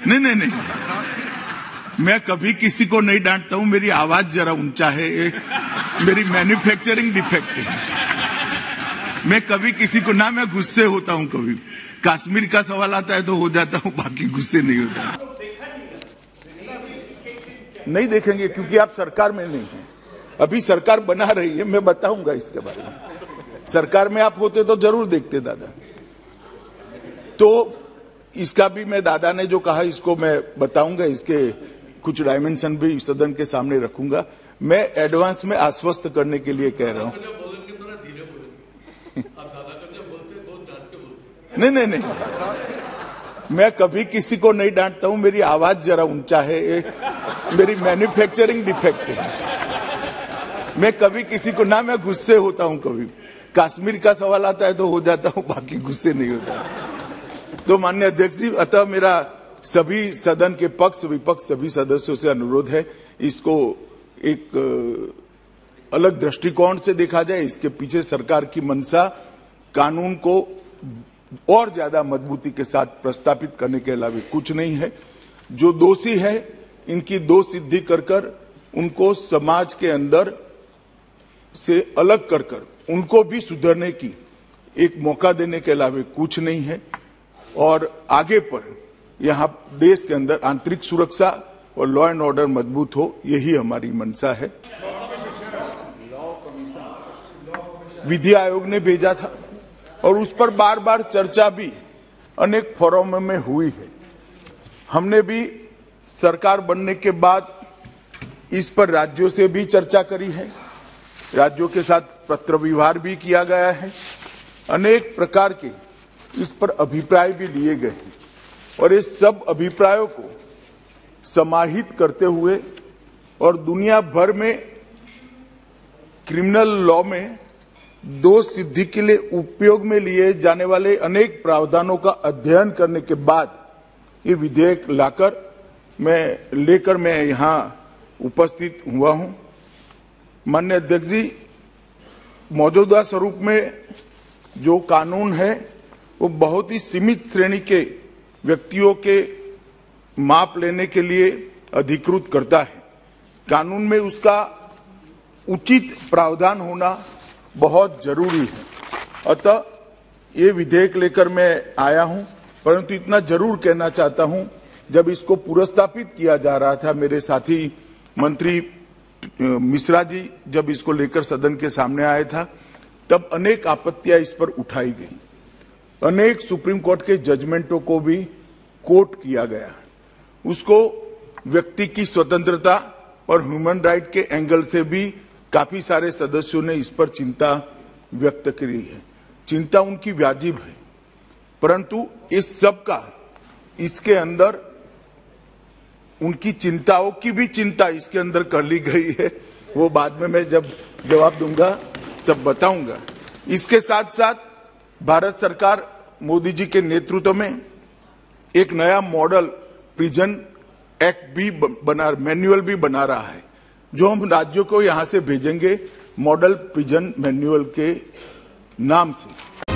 नहीं, मैं कभी किसी को नहीं डांटता हूं। मेरी आवाज जरा ऊंचा है, मेरी मैन्युफैक्चरिंग डिफेक्ट है। मैं कभी किसी को ना, मैं गुस्से होता हूं। कभी कश्मीर का सवाल आता है तो हो जाता हूं, बाकी गुस्से नहीं होता। नहीं देखेंगे क्योंकि आप सरकार में नहीं हैं। अभी सरकार बना रही है, मैं बताऊंगा इसके बारे में। सरकार में आप होते तो जरूर देखते दादा। तो इसका भी मैं, दादा ने जो कहा इसको मैं बताऊंगा, इसके कुछ डायमेंशन भी सदन के सामने रखूंगा। मैं एडवांस में आश्वस्त करने के लिए कह रहा हूं। नहीं, मैं कभी किसी को नहीं डांटता हूं। मेरी आवाज जरा ऊंचा है, मेरी मैन्युफैक्चरिंग डिफेक्ट है। मैं कभी किसी को ना, मैं गुस्से होता हूं। कभी कश्मीर का सवाल आता है तो हो जाता हूं, बाकी गुस्से नहीं होता। तो माननीय अध्यक्ष जी, अतः मेरा सभी सदन के पक्ष विपक्ष सभी सदस्यों से अनुरोध है, इसको एक अलग दृष्टिकोण से देखा जाए। इसके पीछे सरकार की मंशा कानून को और ज्यादा मजबूती के साथ प्रस्तावित करने के अलावा कुछ नहीं है। जो दोषी है इनकी दोष सिद्धि कर उनको समाज के अंदर से अलग कर उनको भी सुधरने की एक मौका देने के अलावा कुछ नहीं है। और आगे पर यहाँ देश के अंदर आंतरिक सुरक्षा और लॉ एंड ऑर्डर मजबूत हो, यही हमारी मंशा है। विधि आयोग ने भेजा था और उस पर बार बार चर्चा भी अनेक फोरमों में हुई है। हमने भी सरकार बनने के बाद इस पर राज्यों से भी चर्चा करी है, राज्यों के साथ पत्र व्यवहार भी किया गया है, अनेक प्रकार के इस पर अभिप्राय भी लिए गए हैं। और इस सब अभिप्रायों को समाहित करते हुए और दुनिया भर में क्रिमिनल लॉ में दोष सिद्धि के लिए उपयोग में लिए जाने वाले अनेक प्रावधानों का अध्ययन करने के बाद ये विधेयक लेकर मैं यहाँ उपस्थित हुआ हूँ। माननीय अध्यक्ष जी, मौजूदा स्वरूप में जो कानून है वो बहुत ही सीमित श्रेणी के व्यक्तियों के माप लेने के लिए अधिकृत करता है। कानून में उसका उचित प्रावधान होना बहुत जरूरी है। अतः ये विधेयक लेकर मैं आया हूं, परंतु इतना जरूर कहना चाहता हूं, जब इसको पुरस्तापित किया जा रहा था, मेरे साथी मंत्री मिश्रा जी जब इसको लेकर सदन के सामने आया था, तब अनेक आपत्तियां इस पर उठाई गई। अनेक सुप्रीम कोर्ट के जजमेंटों को भी कोट किया गया। उसको व्यक्ति की स्वतंत्रता और ह्यूमन राइट के एंगल से भी काफी सारे सदस्यों ने इस पर चिंता व्यक्त करी है। चिंता उनकी वाजिब है, परंतु इस सब का इसके अंदर उनकी चिंताओं की भी चिंता इसके अंदर कर ली गई है। वो बाद में मैं जब जवाब दूंगा तब बताऊंगा। इसके साथ साथ भारत सरकार मोदी जी के नेतृत्व में एक नया मॉडल प्रिजन एक्ट भी मैनुअल भी बना रहा है, जो हम राज्यों को यहां से भेजेंगे मॉडल प्रिजन मैनुअल के नाम से।